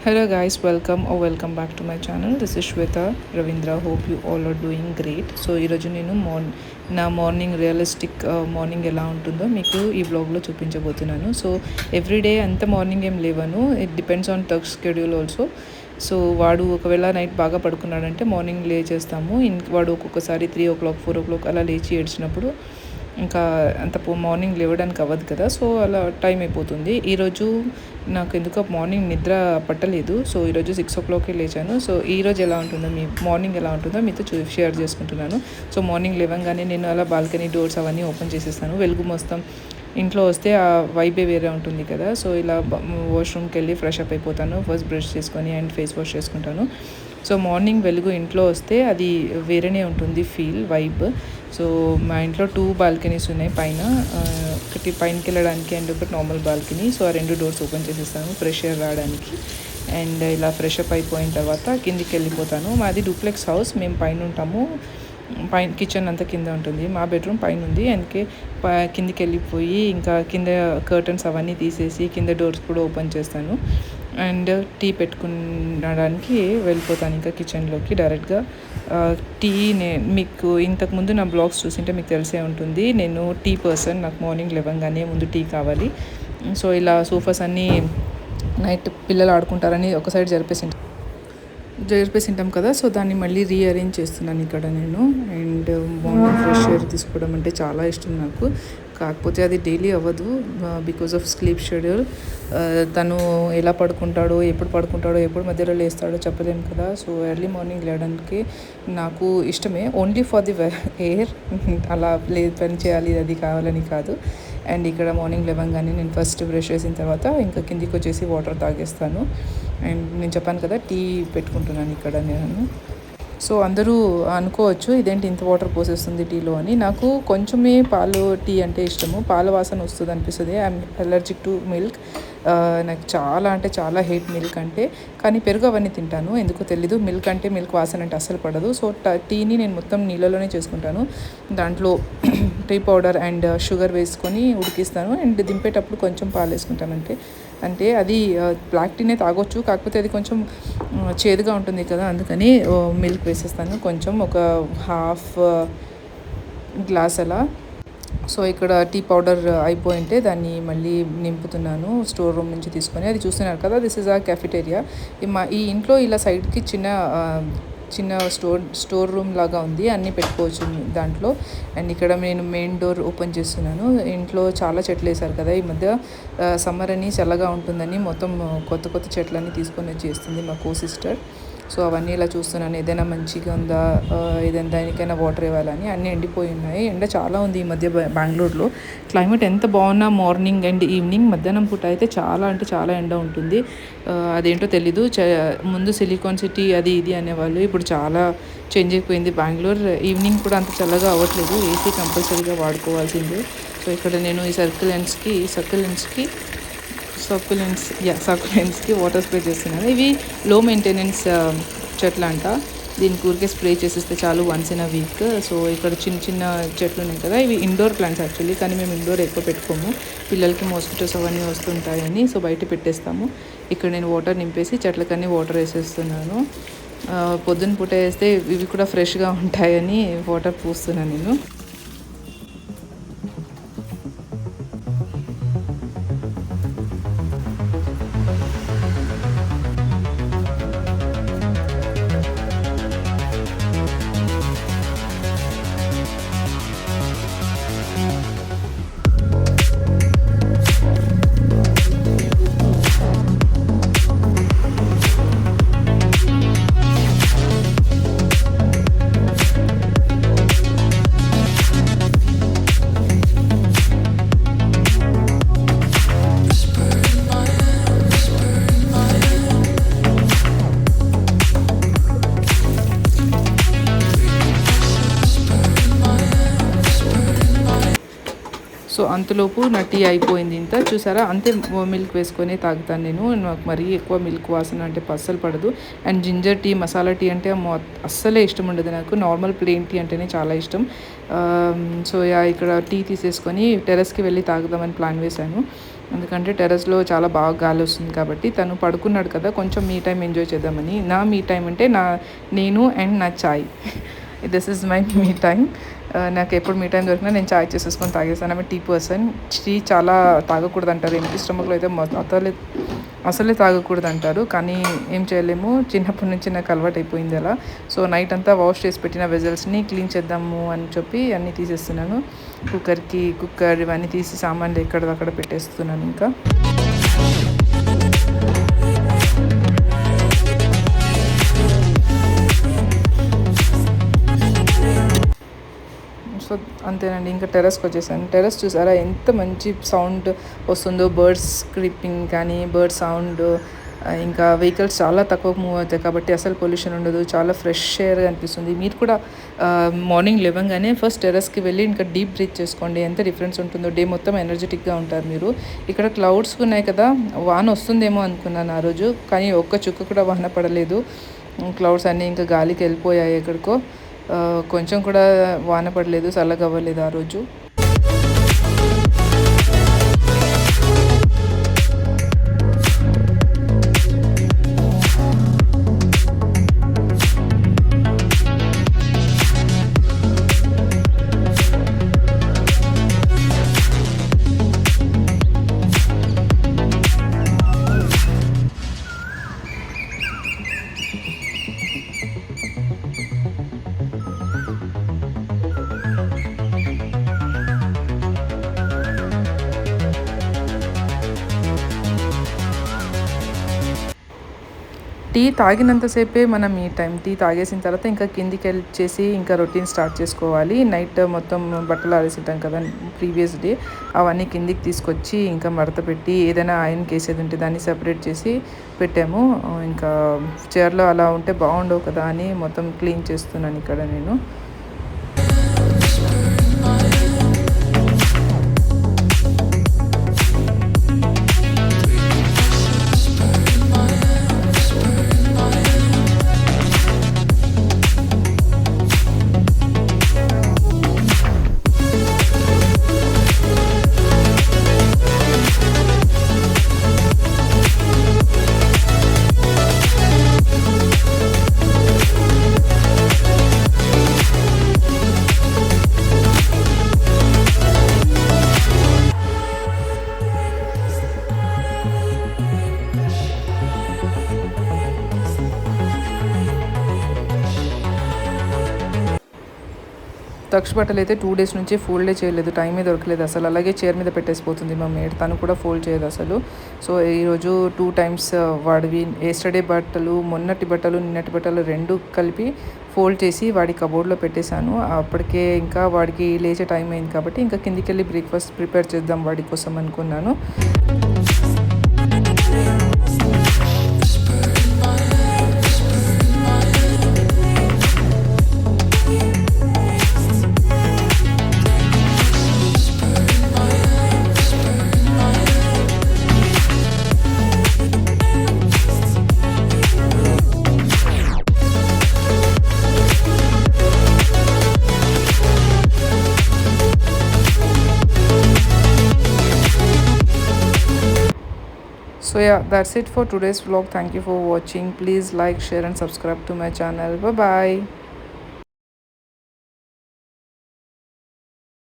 Hello guys, welcome back to my channel. This is Shweta Ravindra. Hope you all are doing great. So ఈరోజు నేను నా morning realistic morning ఎలా ఉంటుందో మీకు ఈ బ్లాగ్లో చూపించబోతున్నాను. సో ఎవ్రీడే అంత మార్నింగ్ ఏం లేవను, it depends on work schedule also. So వాడు ఒకవేళ నైట్ బాగా పడుకున్నాడంటే మార్నింగ్ లేచేస్తాము. వాడు ఒక్కొక్కసారి 3 o'clock 4 o'clock అలా లేచి ఏడ్చినప్పుడు ఇంకా అంత మార్నింగ్ లేవడానికి అవ్వదు కదా, సో అలా టైం అయిపోతుంది. ఈరోజు నాకు ఎందుకో మార్నింగ్ నిద్ర పట్టలేదు. సో ఈరోజు 6 o'clockకే లేచాను. సో ఈరోజు ఎలా ఉంటుందో, మీ మార్నింగ్ ఎలా ఉంటుందో మీతో షేర్ చేసుకుంటున్నాను. సో మార్నింగ్ లేవగానే నేను అలా బాల్కనీ డోర్స్ అవన్నీ ఓపెన్ చేసేస్తాను. వెలుగు మొత్తం ఇంట్లో వస్తే ఆ వైబే వేరే ఉంటుంది కదా. సో ఇలా వాష్రూమ్కి వెళ్ళి ఫ్రెష్ అప్ అయిపోతాను. ఫస్ట్ బ్రష్ చేసుకొని అండ్ ఫేస్ వాష్ చేసుకుంటాను. సో మార్నింగ్ వెలుగు ఇంట్లో వస్తే అది వేరేనే ఉంటుంది వైబ్. సో మా ఇంట్లో 2 బాల్కనీస్ ఉన్నాయి పైన, ఒకటి పైనకి వెళ్ళడానికి అండ్ ఒకటి నార్మల్ బాల్కనీ. సో ఆ 2 డోర్స్ ఓపెన్ చేసేస్తాను ఫ్రెష్ ఎయిర్ రావడానికి. అండ్ ఇలా ఫ్రెష్ అప్ అయిపోయిన తర్వాత కిందికి వెళ్ళిపోతాను. మాది డూప్లెక్స్ హౌస్, మేము పైన ఉంటాము. కిచెన్ అంతా కింద ఉంటుంది, మా బెడ్రూమ్ పైన ఉంది. అందుకే కిందికి వెళ్ళిపోయి ఇంకా కింద కర్టన్స్ అవన్నీ తీసేసి కింద డోర్స్ కూడా ఓపెన్ చేస్తాను. అండ్ టీ పెట్టుకునడానికి వెళ్ళిపోతాను ఇంకా కిచెన్లోకి డైరెక్ట్గా. మీకు ఇంతకుముందు నా బ్లాగ్స్ చూసింటే మీకు తెలిసే ఉంటుంది, నేను టీ పర్సన్. నాకు మార్నింగ్ లేవగానే ముందు టీ కావాలి. సో ఇలా సోఫాస్ అన్నీ నైట్ పిల్లలు ఆడుకుంటారని ఒక సైడ్ జరిపేసి ఉంటాం కదా. సో దాన్ని మళ్ళీ రీఅరేంజ్ చేస్తున్నాను ఇక్కడ నేను. అండ్ మార్నింగ్ ఫ్రెష్ ఎయిర్ తీసుకోవడం అంటే చాలా ఇష్టం నాకు. కాకపోతే అది డైలీ అవ్వదు బికాజ్ ఆఫ్ స్లీప్ షెడ్యూల్. తను ఎలా పడుకుంటాడో, ఎప్పుడు మధ్యలో లేస్తాడో చెప్పలేము కదా. సో ఎర్లీ మార్నింగ్ లేవడానికి నాకు ఇష్టమే, ఓన్లీ ఫర్ ది ఎయిర్. అలా పని చేయాలి అది కావాలని కాదు. అండ్ ఇక్కడ మార్నింగ్ లేవగానే నేను ఫస్ట్ బ్రష్ చేసిన తర్వాత ఇంకా కిందికి వచ్చేసి వాటర్ తాగేస్తాను. అండ్ నేను చెప్పాను కదా టీ పెట్టుకుంటున్నాను ఇక్కడ నేను. సో అందరూ అనుకోవచ్చు ఇదేంటి ఇంత వాటర్ పోసేస్తుంది టీలో అని. నాకు కొంచెమే పాలు టీ అంటే ఇష్టము. పాల వాసన వస్తుంది అనిపిస్తుంది. I'm allergic to milk. నాకు చాలా అంటే చాలా హేట్ మిల్క్ అంటే. కానీ పెరుగు అవన్నీ తింటాను, ఎందుకో తెలీదు. మిల్క్ వాసన అంటే అస్సలు పడదు. సో టీని నేను మొత్తం నీళ్ళలోనే చేసుకుంటాను. దాంట్లో టీ పౌడర్ అండ్ షుగర్ వేసుకొని ఉడికిస్తాను. అండ్ దింపేటప్పుడు కొంచెం పాలు వేసుకుంటాను. అంటే అది బ్లాక్ టీనే తాగొచ్చు, కాకపోతే అది కొంచెం చేదుగా ఉంటుంది కదా, అందుకని మిల్క్ వేసేస్తాను కొంచెం, ఒక హాఫ్ గ్లాస్ అలా. సో ఇక్కడ టీ పౌడర్ అయిపోయింటే దాన్ని మళ్ళీ నింపుతున్నాను స్టోర్ రూమ్ నుంచి తీసుకొని. అది చూస్తున్నారు కదా, దిస్ ఇస్ ఆ కెఫిటేరియా. ఈ ఇంట్లో ఇలా సైడ్కి చిన్న స్టోర్ రూమ్ లాగా ఉంది, అన్నీ పెట్టుకోవచ్చు దాంట్లో. అండ్ ఇక్కడ నేను మెయిన్ డోర్ ఓపెన్ చేస్తున్నాను. ఇంట్లో చాలా చెట్లు వేశారు కదా ఈ మధ్య, సమ్మర్ అని చల్లగా ఉంటుందని మొత్తం కొత్త చెట్లన్నీ తీసుకొని వచ్చేస్తుంది మా సిస్టర్. సో అవన్నీ ఇలా చూస్తున్నాను, ఏదైనా మంచిగా ఉందా, ఏదైనా దానికైనా వాటర్ ఇవ్వాలని. అన్నీ ఎండిపోయి ఉన్నాయి. ఎండ చాలా ఉంది ఈ మధ్య బెంగళూరులో. క్లైమేట్ ఎంత బాగున్నా మార్నింగ్ అండ్ ఈవినింగ్, మధ్యాహ్నం పూట అయితే చాలా అంటే చాలా ఎండ ఉంటుంది. అదేంటో తెలీదు. ముందు సిలికాన్ సిటీ అది ఇది అనేవాళ్ళు, ఇప్పుడు చాలా చేంజ్ అయిపోయింది బెంగళూరు. ఈవినింగ్ కూడా అంత చల్లగా అవ్వట్లేదు, ఏసీ కంపల్సరీగా వాడుకోవాల్సిందే. సో ఇక్కడ నేను ఈ సర్కులెంట్స్కి వాటర్ స్ప్రే చేస్తున్నాను. ఇవి లో మెయింటెనెన్స్ చెట్లు అంట. దీనికి ఊరికే స్ప్రే చేసేస్తే చాలు once in a week. So ఇక్కడ చిన్న చెట్లు ఉన్నాయి కదా, ఇవి ఇండోర్ ప్లాంట్స్ యాక్చువల్లీ, కానీ మేము ఇండోర్ ఎక్కువ పెట్టుకోము, పిల్లలకి మోస్కిటోస్ అవన్నీ వస్తుంటాయని. సో బయట పెట్టేస్తాము. ఇక్కడ నేను వాటర్ నింపేసి చెట్లకన్నీ వాటర్ వేసేస్తున్నాను. పొద్దున్న పూట వేస్తే ఇవి కూడా ఫ్రెష్గా ఉంటాయని వాటర్ పూస్తున్నాను నేను. అంతలోపు నా టీ అయిపోయింది. ఇంత చూసారా, అంతే మిల్క్ వేసుకొని తాగుతాను నేను. నాకు మరీ ఎక్కువ మిల్క్ వాసన అంటే అస్సలు పడదు. And ginger tea, masala tea అంటే అస్సలే ఇష్టం ఉండదు నాకు. నార్మల్ ప్లెయిన్ టీ అంటేనే చాలా ఇష్టం. సో ఇక్కడ టీ తీసేసుకొని టెర్రస్కి వెళ్ళి తాగుదామని ప్లాన్ వేశాను. ఎందుకంటే టెర్రస్లో చాలా బాగా గాలి వస్తుంది కాబట్టి. తను పడుకున్నాడు కదా, కొంచెం మీ టైం ఎంజాయ్ చేద్దామని. నా మీ టైం అంటే నేను అండ్ నా చాయ్. This is my me time. నాకు ఎప్పుడు మీ టైం దొరికినా నేను చాయ్ చేసేసుకొని తాగేస్తాను. ఆమె టీ పర్సన్. టీ చాలా తాగకూడదు అంటారు, ఎంటీ స్టమక్లో అయితే అసలే తాగకూడదు అంటారు. కానీ ఏం చేయలేము, చిన్నప్పటి నుంచి నాకు అలవాటు అయిపోయింది అలా. సో నైట్ అంతా వాష్ చేసి పెట్టిన వెజల్స్ని క్లీన్ చేద్దాము అని చెప్పి అన్నీ తీసేస్తున్నాను. కుక్కర్ ఇవన్నీ తీసి సామాన్లు ఎక్కడదక్కడ పెట్టేస్తున్నాను. ఇంకా సో అంతేనండి, ఇంకా టెర్రస్కి వచ్చేసాను. టెర్రస్ చూసారా ఎంత మంచి సౌండ్ వస్తుందో, బర్డ్స్ క్రీపింగ్ కానీ బర్డ్ సౌండ్. ఇంకా వెహికల్స్ చాలా తక్కువ మూవ్ అవుతాయి కాబట్టి అసలు పొల్యూషన్ ఉండదు, చాలా ఫ్రెష్ ఎయిర్గా అనిపిస్తుంది. మీరు కూడా మార్నింగ్ లేవగానే ఫస్ట్ టెర్రస్కి వెళ్ళి ఇంకా డీప్ బ్రీత్ చేసుకోండి. ఎంత డిఫరెన్స్ ఉంటుందో, డే మొత్తం ఎనర్జెటిక్గా ఉంటారు మీరు. ఇక్కడ క్లౌడ్స్ ఉన్నాయి కదా, వాన వస్తుందేమో అనుకున్నాను ఆ రోజు, కానీ ఒక్క చుక్క కూడా వాన పడలేదు. క్లౌడ్స్ అన్నీ ఇంకా గాలికి వెళ్ళిపోయాయి ఎక్కడికో. కొంచెం కూడా వాన పడలేదు, చల్లగా అవ్వలేదు ఆ రోజు. టీ తాగినంతసేపే మనం ఈ టైం. టీ తాగేసిన తర్వాత ఇంకా కిందికి వెళ్ళేసి ఇంకా రొటీన్ స్టార్ట్ చేసుకోవాలి. నైట్ మొత్తం బట్టలు ఆరేసింటాం కదా ప్రీవియస్ డే, అవన్నీ కిందికి తీసుకొచ్చి ఇంకా మడత పెట్టి ఏదైనా ఐరన్ కేసేది ఉంటే దాన్ని సెపరేట్ చేసి పెట్టాము. ఇంకా చైర్లో అలా ఉంటే బాగుండవు కదా అని మొత్తం క్లీన్ చేస్తున్నాను ఇక్కడ నేను. తక్ష బట్టలు అయితే 2 days నుంచి ఫోల్డే చేయలేదు, టైమే దొరకలేదు అసలు. అలాగే చైర్ మీద పెట్టేసిపోతుంది మా మేడ్, తను కూడా ఫోల్డ్ చేయదు అసలు. సో ఈరోజు 2 times వాడివి ఎస్టర్డే బట్టలు, మొన్నటి బట్టలు, నిన్నటి బట్టలు 2 కలిపి ఫోల్డ్ చేసి వాడి కబోర్డ్లో పెట్టేశాను. అప్పటికే ఇంకా వాడికి లేచే టైం అయింది కాబట్టి ఇంకా కిందికి వెళ్ళి బ్రేక్ఫాస్ట్ ప్రిపేర్ చేద్దాం వాడి కోసం అనుకున్నాను. So yeah, that's it for today's vlog. Thank you for watching. Please like, share and subscribe to my channel. Bye bye.